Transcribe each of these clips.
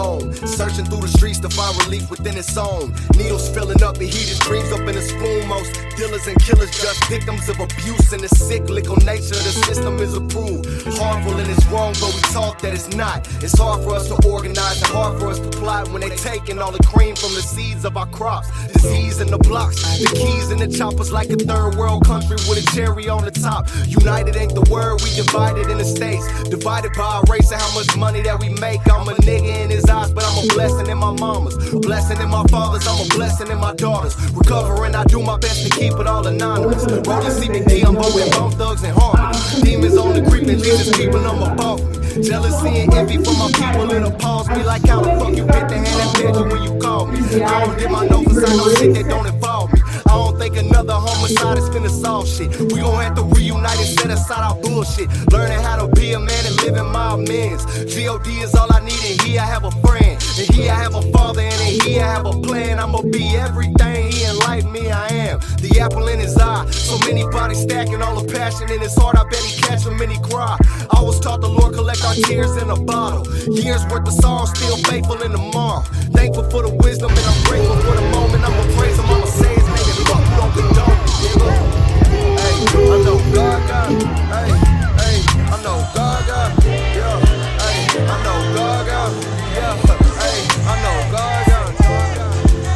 home. Searching through the streets to find relief within its own. Needles filling up and heated dreams up in a spoon. Most dealers and killers just victims of abuse, and the cyclical nature of the system is approved. Harmful and it's wrong, but we talk that it's not. It's hard for us to organize and hard for us to plot when they taking all the cream from the seeds of our crops. Disease in the blocks, the keys in the choppers, like a third world country with a cherry on the top. United ain't the word, we divided in the states. Divided by our race and how much money that we make. I'm a nigga in his eyes, but I'm a blessing in my mamas, a blessing in my fathers, I'm a blessing in my daughters. Recovering, I do my best to keep it all anonymous. Rolling CBD, I'm voting Bone Thugs and Harmony. Demons on the creep and Jesus people, I'm above me. Jealousy and envy for my people, it appalls me. Like how the fuck you get the hand that fed you when you call me. I don't dip my nose inside no shit that don't involve me. I don't think another homicide is finna solve shit. We gon' have to reunite and set aside our bullshit. Learning how to be a man and live in my amends. G.O.D. is all I need, and here I have a friend. And here I have a father, and in here I have a plan. I'ma be everything he enlightened me I am. The apple in his eye, so many bodies stacking all the passion in his heart. I bet he catch him and he cry. I was taught the Lord collect our tears in a bottle. Years worth of sorrow, still faithful in the tomorrow. Thankful for the wisdom and I'm grateful for the moment. I'ma praise him, I'ma say his name and fuck who don't condone it, nigga. Hey, I know God got it. Hey, hey, I know God got it. Yeah, hey, I know God got it. Yeah, hey, I know God got it.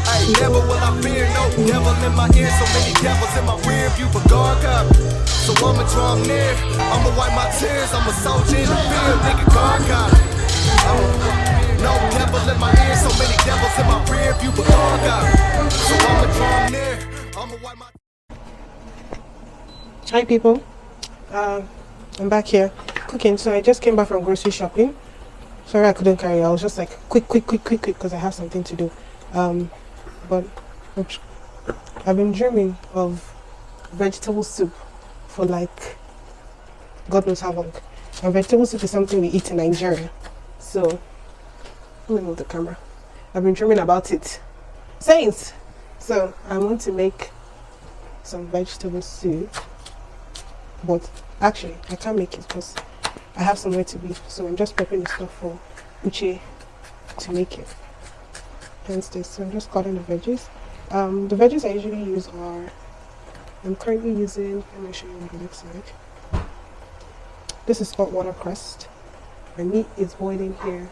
Hey, never will I fear no devil in my ear. So many devils in my rear view, but God got it. So I'ma draw near, I'ma wipe my tears. I'm a soldier in the field, nigga, God got it. No devil in my ear, so many devils in my rear view, but God got it. So I'ma draw near, I'ma wipe my. Hi people, I'm back here cooking. So I just came back from grocery shopping. Sorry I couldn't carry. I was just like quick because I have something to do. But oops, I've been dreaming of vegetable soup for like God knows how long. And vegetable soup is something we eat in Nigeria. So let me move the camera. I've been dreaming about it since. So I want to make some vegetable soup. But actually, I can't make it because I have somewhere to be. So I'm just prepping the stuff for Uche to make it. Hence this. So I'm just cutting the veggies. The veggies I usually use are, I'm currently using, let me show you what it looks like. This is hot water crust. My meat is boiling here.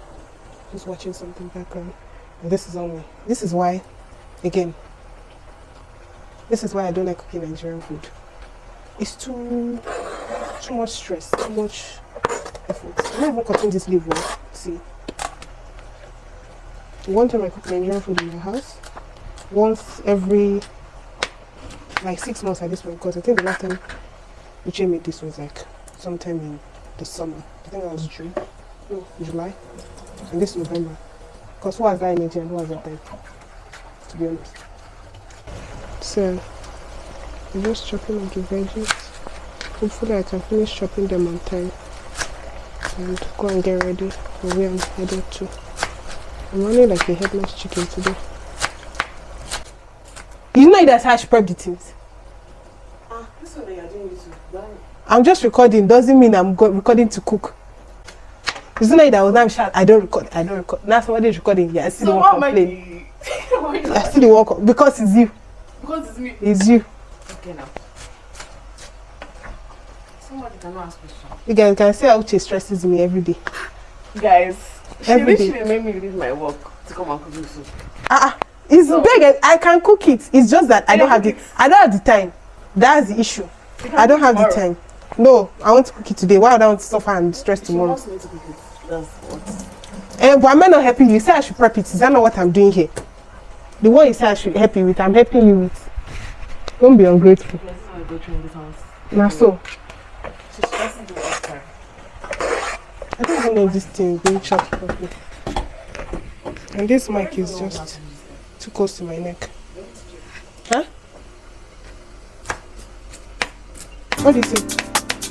Just watching something background. And this is on me. This is why, again, this is why I don't like cooking Nigerian food. It's too much stress, too much effort. I'm not even cutting this leaf. See, one time I cook Nigerian food in my house, once every like 6 months at this point, because I think the last time Uche made this was like sometime in the summer. I think that was June, no, July, and this November. Because who was that in Nigeria and who was that there, to be honest. So I'm just chopping up the veggies. Hopefully I can finish chopping them on time and go and get ready for where I'm headed to. I'm running like a headless chicken today. You know that's how I should prep the things. This one that you're doing is right. I'm just recording, doesn't mean I'm recording to cook. It's not like that was not shot. I don't record. Now somebody is recording. Yeah, I still won't complain. I still won't because it's you. Because it's me. It's you. Okay now. Somebody cannot ask questions. You guys can see how Uche stresses me every day. Guys, Every she day. made me leave my work to come and cook this soup. It's big. I can cook it. It's just that I don't have the time. That's the issue. I don't have the time. No, I want to cook it today. Why would I want to suffer and stress tomorrow? She wants me to cook it. That's what. But am I not helping you? You say I should prep it. Is that not what I'm doing here? The one you say I should help you with, I'm helping you with. Don't be ungrateful. This is how I go through in this house. Now so. She's stressing the last time. I don't even know if this thing is being chopped properly. And this mic is just too close to my neck. Huh? What do you think?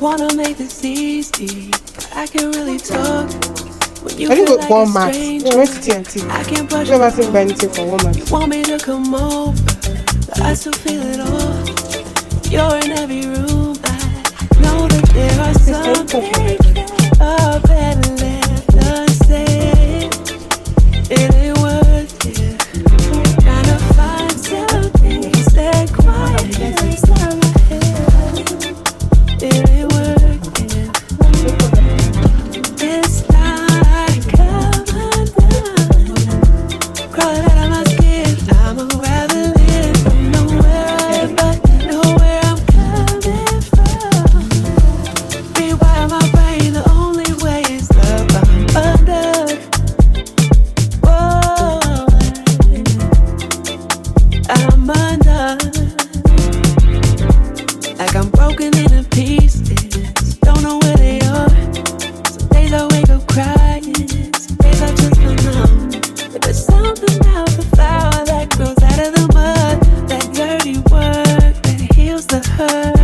Wanna make this easy, I can really talk. When you I didn't feel go like to a Walmart. stranger, I went to TNT. I can't brush I've never seen buy anything from Walmart. Want me to come over, but I still feel it all. You're in every room. I know that there are some things are better left unsaid. broken into pieces. Don't know where they are. Some days I wake up crying. Some days I just feel numb. But there's something about the flower that grows out of the mud. That dirty work that heals the hurt.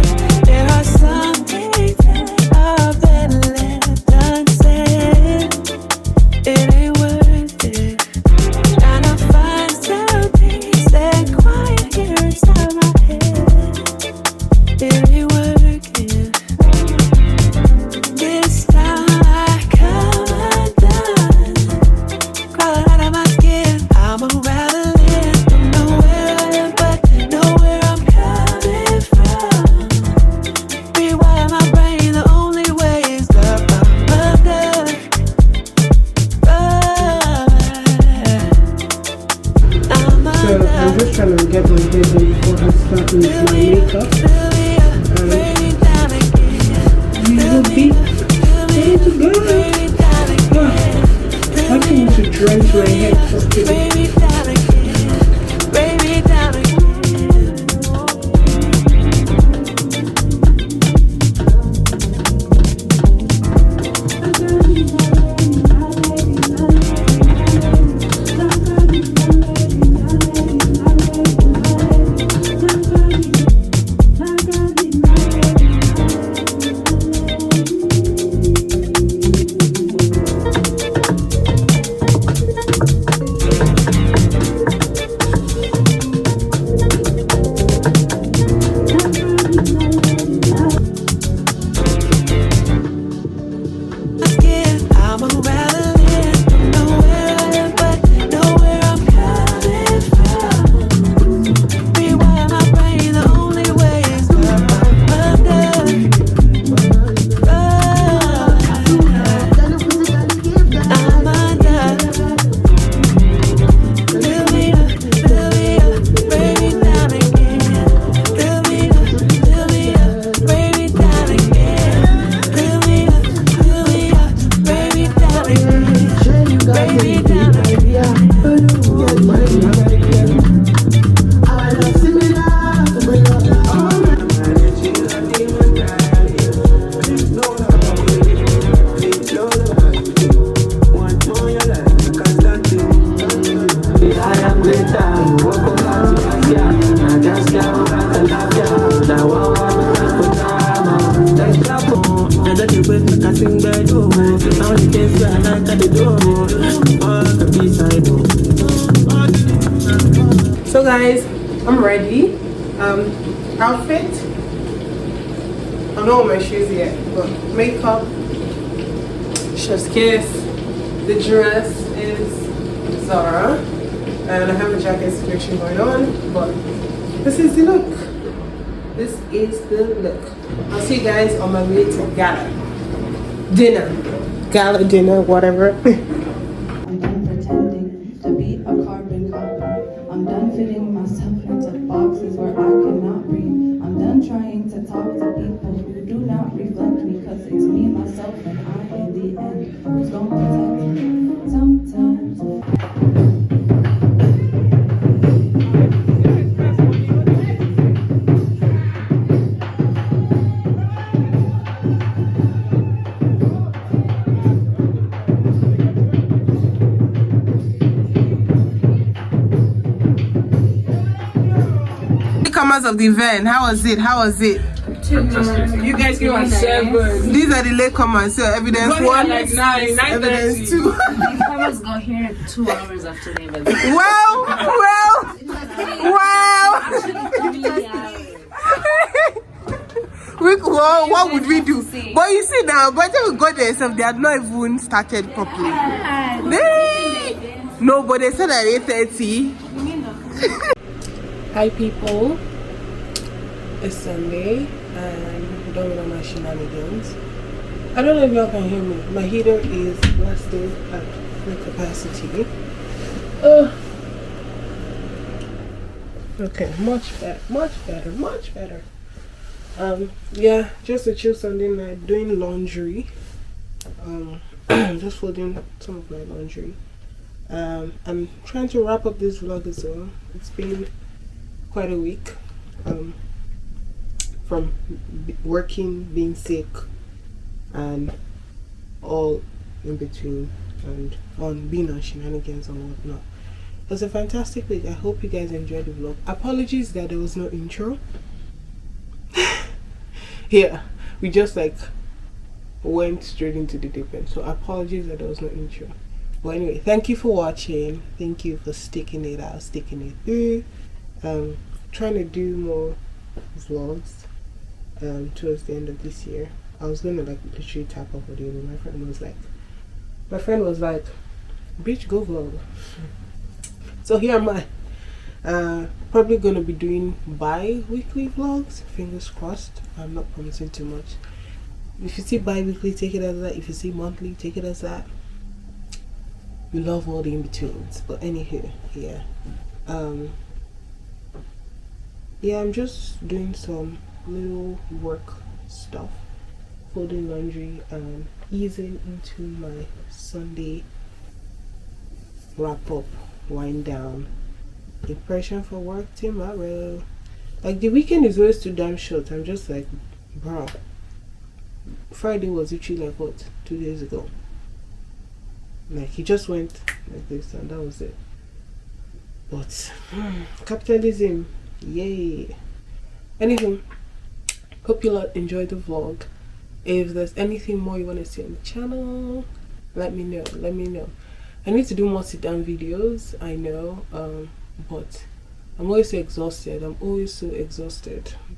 There are some days that are better left unsaid. It ain't worth it. Trying to find some peace and quiet here inside my head. It ain't working. This time I come undone. Crawling out of my skin, I'm unraveling. Don't know where I am, but know where I'm coming from. Rewire my brain, the only way is up. I'm under. So I'm just trying to get my hair done before I start with my makeup. We will be ready to go. I think to drench my head for today. So guys, I'm ready. Outfit. I don't know my shoes yet, but makeup, chef's kiss. The dress is Zara, and I have a jacket situation going on. But this is the look. This is the look. I'll see you guys on my way to gala dinner, whatever. I'm done pretending to be a carbon copy. I'm done fitting myself into boxes where I cannot breathe. I'm done trying to talk to people who do not reflect me, cause it's me, myself, and I in the end. Who's gonna protect me? Sometimes. Of the event, how was it? You guys give us 7. These are the latecomers, so evidence 1, like 9, evidence 2. The farmers got here 2 hours after the event. Wow! Well, what would we do? But you see now, by the time we got there, they had not even started properly. No, but they said at 8:30. Hi people, it's Sunday and I'm done with all my shenanigans. I don't know if y'all can hear me. My heater is blasted at full capacity. Okay, much better. Yeah, just a chill Sunday night, doing laundry. Just folding some of my laundry. I'm trying to wrap up this vlog as well. It's been quite a week. from working, being sick, and all in between, and on being on shenanigans and whatnot. It was a fantastic week. I hope you guys enjoyed the vlog. Apologies that there was no intro. Yeah, we just like went straight into the deep end, so apologies that there was no intro. But anyway, thank you for watching. Thank you for sticking it out, sticking it through. Trying to do more vlogs towards the end of this year. I was gonna like literally tap up with you, but my friend was like, bitch, go vlog. So here am I. Probably gonna be doing bi-weekly vlogs, fingers crossed. I'm not promising too much. If you see bi-weekly, take it as that. If you see monthly, take it as that. We love all the in-betweens. But anywho, yeah. Yeah, I'm just doing some little work stuff, folding laundry and easing into my Sunday wrap up, wind down, impression for work tomorrow. Like, the weekend is always too damn short. I'm just like, bro, Friday was literally like what, 2 days ago. Like, he just went like this and that was it. But capitalism, yay. Anywho, hope you lot enjoyed the vlog. If there's anything more you want to see on the channel, let me know. I need to do more sit down videos, I know, but I'm always so exhausted.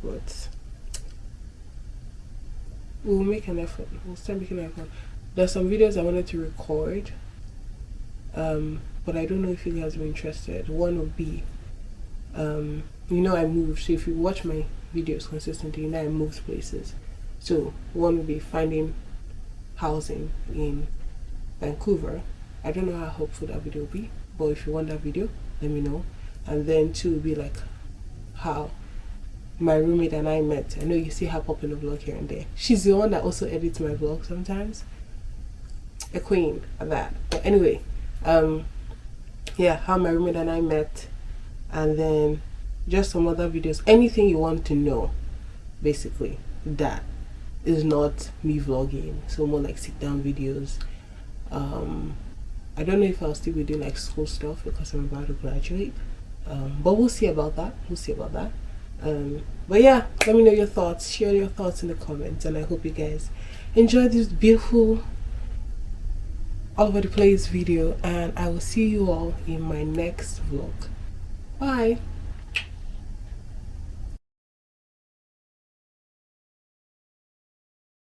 But we'll make an effort. We'll start making an effort. There's some videos I wanted to record, but I don't know if you guys are interested. One would be, you know, I moved, so if you watch my videos consistently, you know I moved places. So one would be finding housing in Vancouver. I don't know how helpful that video will be, but if you want that video, let me know. And then two would be like how my roommate and I met. I know you see her pop in the vlog here and there. She's the one that also edits my vlog sometimes. A queen at that. But anyway, yeah, how my roommate and I met, and then just some other videos. Anything you want to know, basically, that is not me vlogging. So more like sit down videos. I don't know if I'll still be doing like school stuff because I'm about to graduate. But we'll see about that. But yeah, let me know your thoughts. Share your thoughts in the comments, and I hope you guys enjoy this beautiful all over the place video, and I will see you all in my next vlog. Bye.